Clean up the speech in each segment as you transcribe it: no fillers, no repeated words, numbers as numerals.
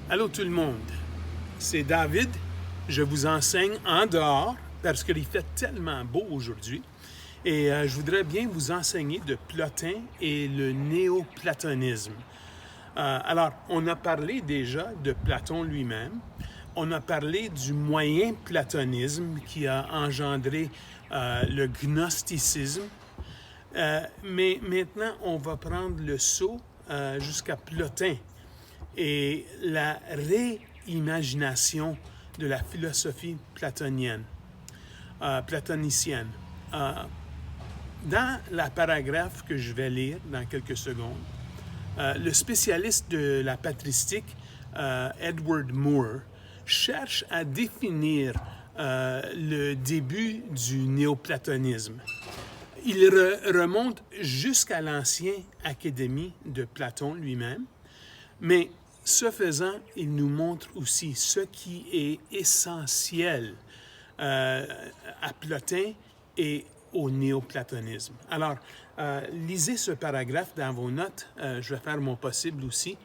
Allô tout le monde, c'est David. Je vous enseigne en dehors parce qu'il fait tellement beau aujourd'hui. Et je voudrais bien vous enseigner de Plotin et le néoplatonisme. Alors, on a parlé déjà de Platon lui-même. On a parlé du moyen platonisme qui a engendré le gnosticisme. Mais maintenant, on va prendre le saut jusqu'à Plotin et la réimagination de la philosophie platonicienne. Dans la paragraphe que je vais lire dans quelques secondes, le spécialiste de la patristique, Edward Moore, cherche à définir le début du néoplatonisme. Il remonte jusqu'à l'ancienne académie de Platon lui-même, mais ce faisant, il nous montre aussi ce qui est essentiel à Plotin et au néoplatonisme. Alors, lisez ce paragraphe dans vos notes. Je vais faire mon possible aussi.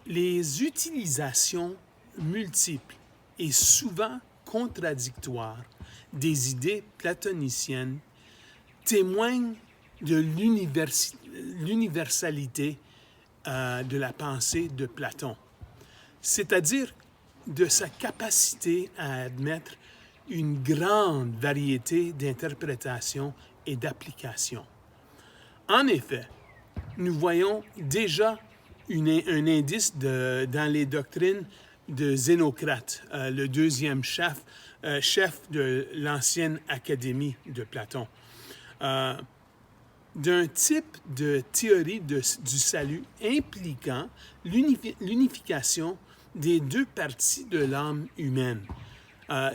Les utilisations multiples et souvent contradictoires des idées platoniciennes témoignent de l'universalité de la pensée de Platon, c'est-à-dire de sa capacité à admettre une grande variété d'interprétations et d'applications. En effet, nous voyons déjà un indice dans les doctrines de Zénocrate, le deuxième chef de l'ancienne académie de Platon. D'un type de théorie du salut impliquant l'unification des deux parties de l'âme humaine.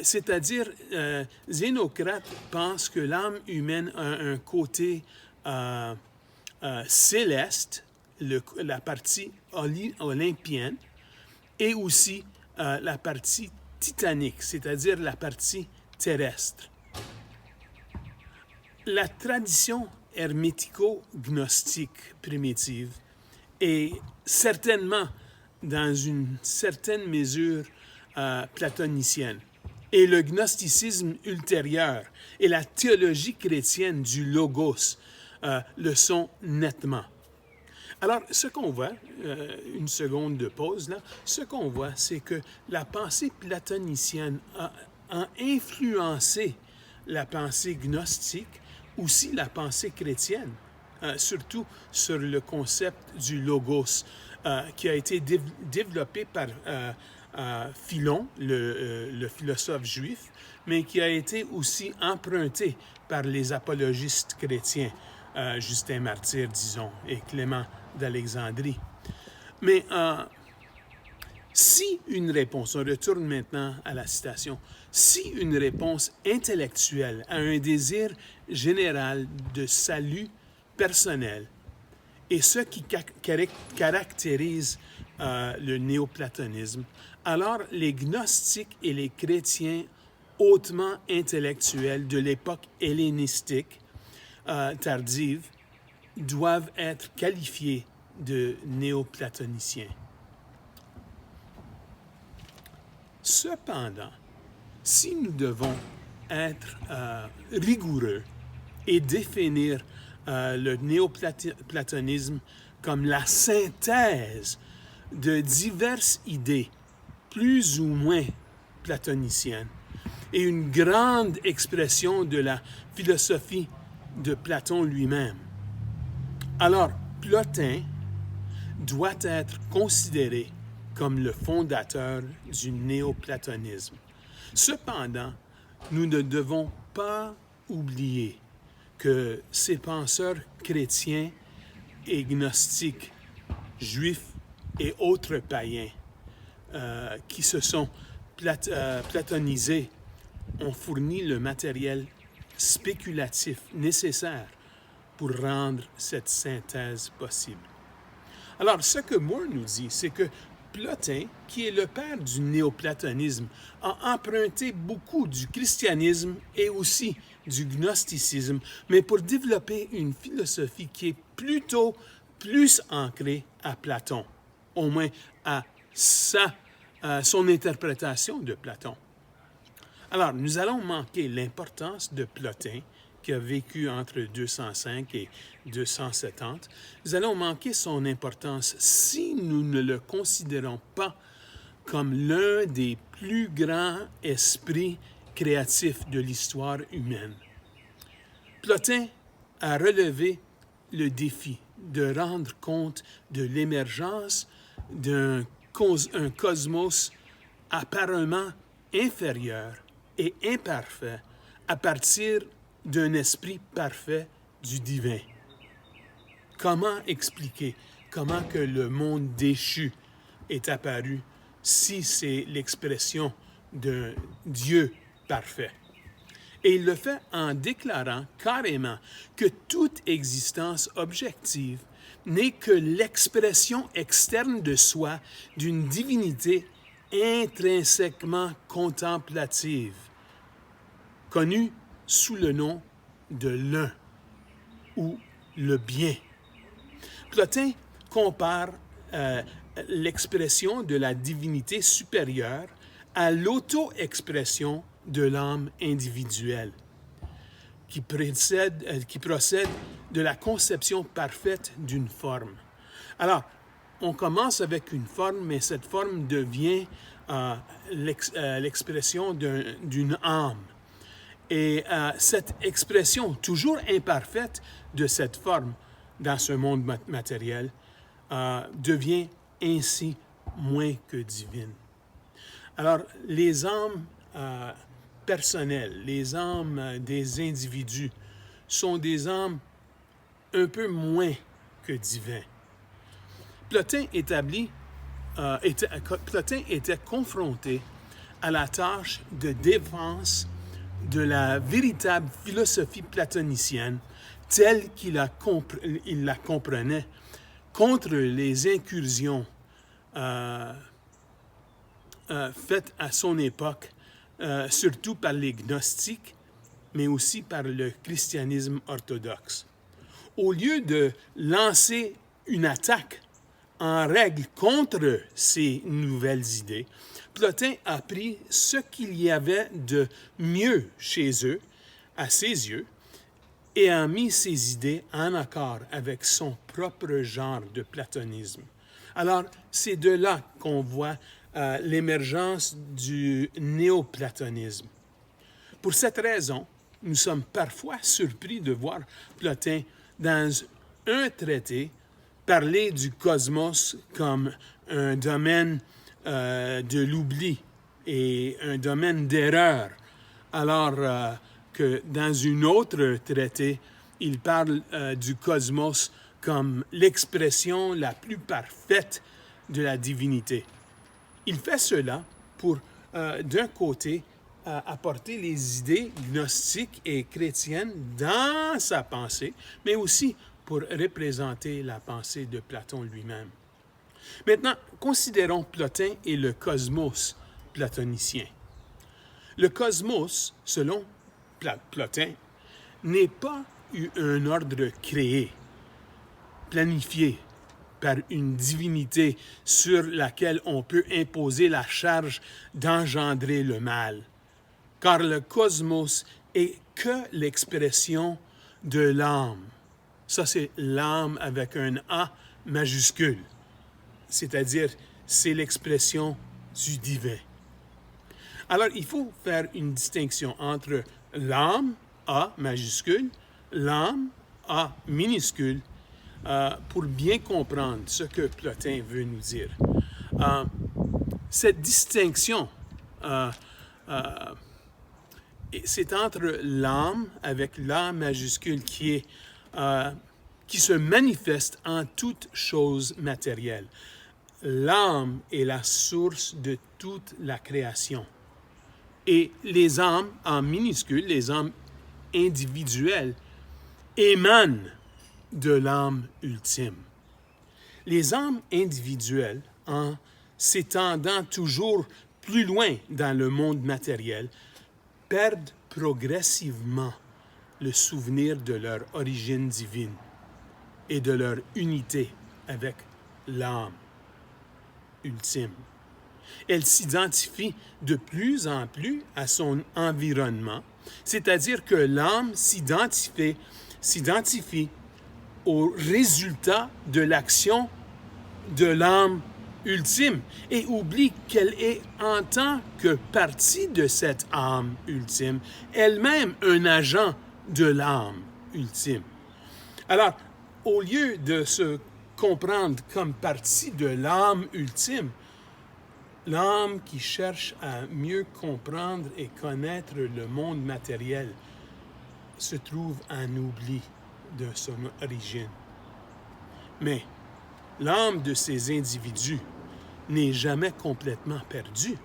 C'est-à-dire, Zénocrate pense que l'âme humaine a un côté céleste, la partie olympienne, et aussi la partie titanique, c'est-à-dire la partie terrestre. La tradition hermético-gnostique primitive est certainement, dans une certaine mesure, platonicienne. Et le gnosticisme ultérieur et la théologie chrétienne du logos le sont nettement. Alors, ce qu'on voit, une seconde de pause là, ce qu'on voit, c'est que la pensée platonicienne a influencé la pensée gnostique, aussi la pensée chrétienne, surtout sur le concept du logos, qui a été développé par Philon, le philosophe juif, mais qui a été aussi emprunté par les apologistes chrétiens, Justin Martyr, disons, et Clément d'Alexandrie. Mais si une réponse, on retourne maintenant à la citation, si une réponse intellectuelle à un désir général de salut personnel est ce qui caractérise le néoplatonisme, alors les gnostiques et les chrétiens hautement intellectuels de l'époque hellénistique tardive doivent être qualifiés de néoplatoniciens. Cependant, si nous devons être rigoureux et définir le néoplatonisme comme la synthèse de diverses idées plus ou moins platoniciennes et une grande expression de la philosophie de Platon lui-même, alors Plotin doit être considéré comme le fondateur du néoplatonisme. Cependant, nous ne devons pas oublier que ces penseurs chrétiens et gnostiques, juifs et autres païens qui se sont platonisés ont fourni le matériel spéculatif nécessaire pour rendre cette synthèse possible. Alors, ce que Moore nous dit, c'est que Plotin, qui est le père du néoplatonisme, a emprunté beaucoup du christianisme et aussi du gnosticisme, mais pour développer une philosophie qui est plutôt plus ancrée à Platon. au moins à son interprétation de Platon. Alors, nous allons manquer l'importance de Plotin, qui a vécu entre 205 et 270. Nous allons manquer son importance si nous ne le considérons pas comme l'un des plus grands esprits créatifs de l'histoire humaine. Plotin a relevé le défi de rendre compte de l'émergence d'un cosmos apparemment inférieur et imparfait à partir d'un esprit parfait du divin. Comment expliquer comment que le monde déchu est apparu si c'est l'expression d'un Dieu parfait? Et il le fait en déclarant carrément que toute existence objective n'est que l'expression externe de soi d'une divinité intrinsèquement contemplative, connue sous le nom de l'un ou le bien. Plotin compare l'expression de la divinité supérieure à l'auto-expression de l'âme individuelle, qui procède de la conception parfaite d'une forme. Alors, on commence avec une forme, mais cette forme devient l'expression d'une âme. Et cette expression toujours imparfaite de cette forme dans ce monde matériel devient ainsi moins que divine. Alors, les âmes personnelles, les âmes des individus sont des âmes un peu moins que divins. Plotin était confronté à la tâche de défense de la véritable philosophie platonicienne telle qu'il la comprenait contre les incursions faites à son époque, surtout par les gnostiques, mais aussi par le christianisme orthodoxe. Au lieu de lancer une attaque en règle contre ces nouvelles idées, Plotin a pris ce qu'il y avait de mieux chez eux, à ses yeux, et a mis ses idées en accord avec son propre genre de platonisme. Alors, c'est de là qu'on voit l'émergence du néoplatonisme. Pour cette raison, nous sommes parfois surpris de voir Plotin dans un traité parler du cosmos comme un domaine de l'oubli et un domaine d'erreur, alors que dans une autre traité, il parle du cosmos comme l'expression la plus parfaite de la divinité. Il fait cela pour, d'un côté, apporter les idées gnostiques et chrétiennes dans sa pensée, mais aussi pour représenter la pensée de Platon lui-même. Maintenant, considérons Plotin et le cosmos platonicien. Le cosmos, selon Plotin, n'est pas un ordre créé, planifié par une divinité sur laquelle on peut imposer la charge d'engendrer le mal, car le cosmos est que l'expression de l'âme. Ça, c'est l'âme avec un A majuscule, c'est-à-dire c'est l'expression du divin. Alors, il faut faire une distinction entre l'âme, A majuscule, l'âme, A minuscule, pour bien comprendre ce que Plotin veut nous dire. Cette distinction, c'est entre l'âme avec l'A majuscule qui se manifeste en toute chose matérielle. L'âme est la source de toute la création. Et les âmes, en minuscule, les âmes individuelles, émanent de l'âme ultime. Les âmes individuelles, en s'étendant toujours plus loin dans le monde matériel, perdent progressivement le souvenir de leur origine divine et de leur unité avec l'âme. ultime. Elle s'identifie de plus en plus à son environnement, c'est-à-dire que l'âme s'identifie au résultat de l'action de l'âme ultime et oublie qu'elle est en tant que partie de cette âme ultime, elle-même un agent de l'âme ultime. Alors, au lieu de se comprendre comme partie de l'âme ultime, l'âme qui cherche à mieux comprendre et connaître le monde matériel se trouve en oubli de son origine. Mais l'âme de ces individus n'est jamais complètement perdue,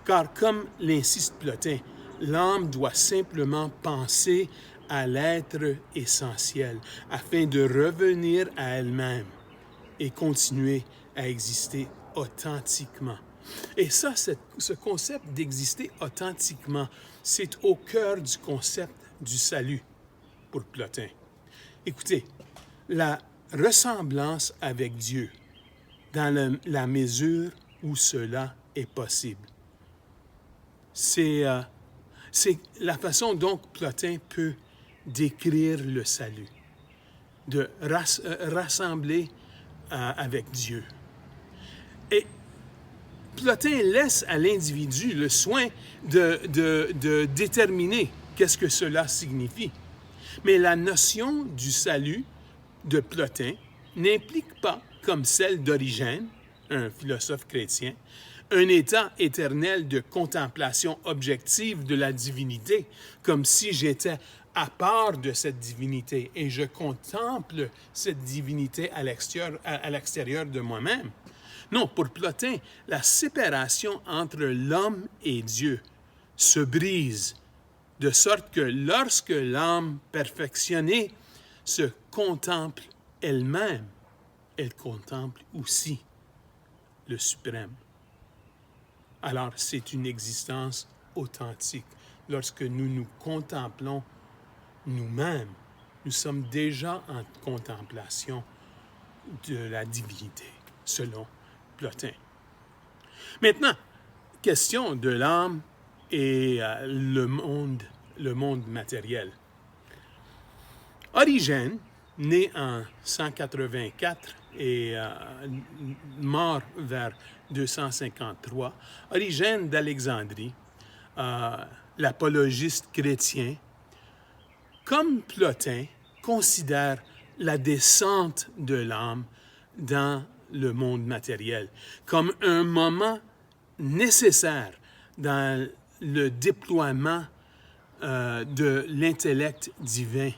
car comme l'insiste Plotin, l'âme doit simplement penser à l'être essentiel afin de revenir à elle-même et continuer à exister authentiquement. Et ça, ce concept d'exister authentiquement, c'est au cœur du concept du salut pour Plotin. Écoutez, la ressemblance avec Dieu dans la mesure où cela est possible. C'est la façon dont Plotin peut décrire le salut, de rassembler avec Dieu. Et Plotin laisse à l'individu le soin de déterminer qu'est-ce que cela signifie. Mais la notion du salut de Plotin n'implique pas, comme celle d'Origène, un philosophe chrétien, un état éternel de contemplation objective de la divinité, comme si j'étais à part de cette divinité et je contemple cette divinité à l'extérieur de moi-même. Non, pour Plotin, la séparation entre l'homme et Dieu se brise, de sorte que lorsque l'âme perfectionnée se contemple elle-même, elle contemple aussi le suprême. Alors, c'est une existence authentique. Lorsque nous nous contemplons nous-mêmes, nous sommes déjà en contemplation de la divinité, selon Plotin. Maintenant, question de l'âme et le monde matériel. Origène, né en 184 et mort vers 253, Origène d'Alexandrie, l'apologiste chrétien, comme Plotin, considère la descente de l'âme dans le monde matériel comme un moment nécessaire dans le déploiement de l'intellect divin,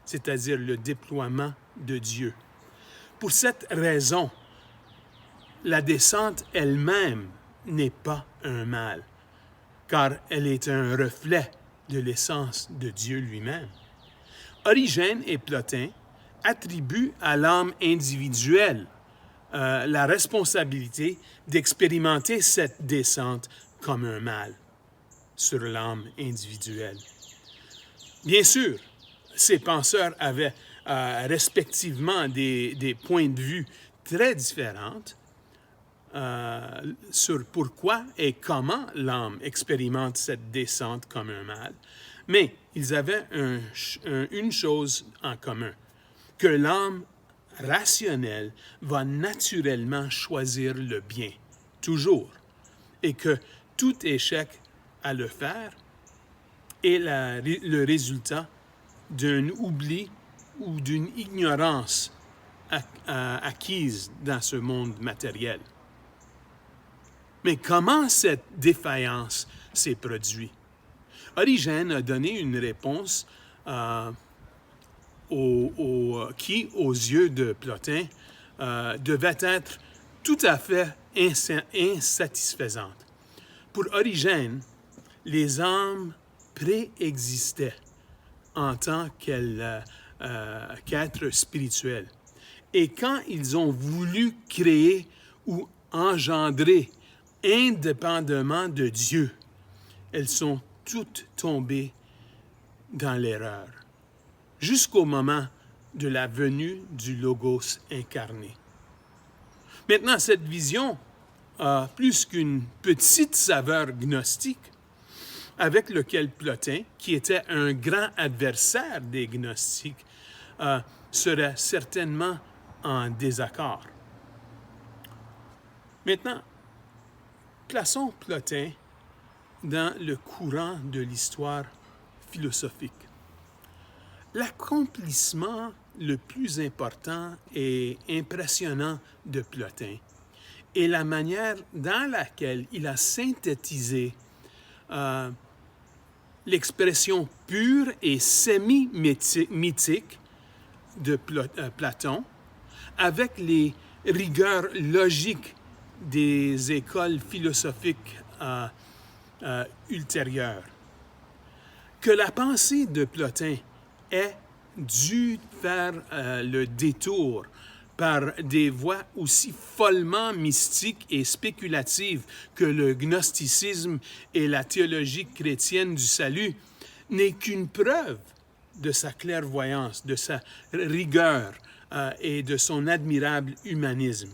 c'est-à-dire le déploiement de Dieu. Pour cette raison, la descente elle-même n'est pas un mal, car elle est un reflet de l'essence de Dieu lui-même. Origène et Plotin attribuent à l'âme individuelle la responsabilité d'expérimenter cette descente comme un mal sur l'âme individuelle. Bien sûr, ces penseurs avaient respectivement des points de vue très différents sur pourquoi et comment l'âme expérimente cette descente comme un mal, mais ils avaient une chose en commun, que l'âme rationnelle va naturellement choisir le bien, toujours, et que tout échec à le faire est le résultat d'un oubli ou d'une ignorance acquise dans ce monde matériel. Mais comment cette défaillance s'est produite? Origène a donné une réponse qui, aux yeux de Plotin, devait être tout à fait insatisfaisante. Pour Origène, les âmes préexistaient en tant qu'êtres spirituels. Et quand ils ont voulu créer ou engendrer indépendamment de Dieu, elles sont toutes tombées dans l'erreur, jusqu'au moment de la venue du Logos incarné. Maintenant, cette vision a plus qu'une petite saveur gnostique, avec lequel Plotin, qui était un grand adversaire des gnostiques, serait certainement en désaccord. Maintenant, plaçons Plotin dans le courant de l'histoire philosophique. L'accomplissement le plus important et impressionnant de Plotin est la manière dans laquelle il a synthétisé l'expression pure et semi-mythique de Platon avec les rigueurs logiques des écoles philosophiques ultérieures. Que la pensée de Plotin ait dû faire le détour par des voies aussi follement mystiques et spéculatives que le gnosticisme et la théologie chrétienne du salut n'est qu'une preuve de sa clairvoyance, de sa rigueur et de son admirable humanisme.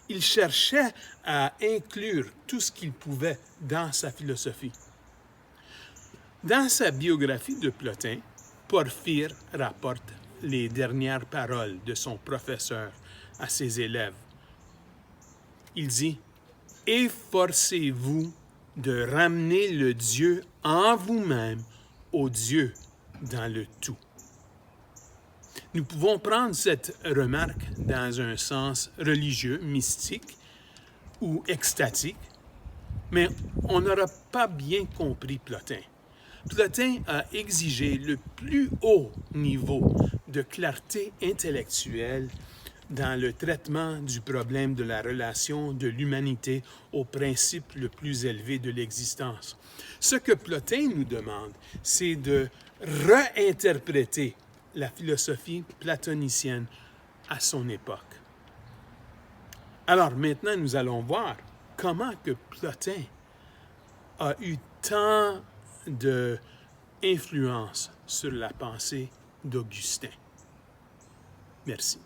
Il cherchait à inclure tout ce qu'il pouvait dans sa philosophie. Dans sa biographie de Plotin, Porphyre rapporte les dernières paroles de son professeur à ses élèves. Il dit « Efforcez-vous de ramener le Dieu en vous-même au Dieu dans le tout. » Nous pouvons prendre cette remarque dans un sens religieux, mystique ou extatique, mais on n'aura pas bien compris Plotin. Plotin a exigé le plus haut niveau de clarté intellectuelle dans le traitement du problème de la relation de l'humanité au principe le plus élevé de l'existence. Ce que Plotin nous demande, c'est de réinterpréter la philosophie platonicienne à son époque. Alors maintenant, nous allons voir comment que Plotin a eu tant d'influence sur la pensée d'Augustin. Merci.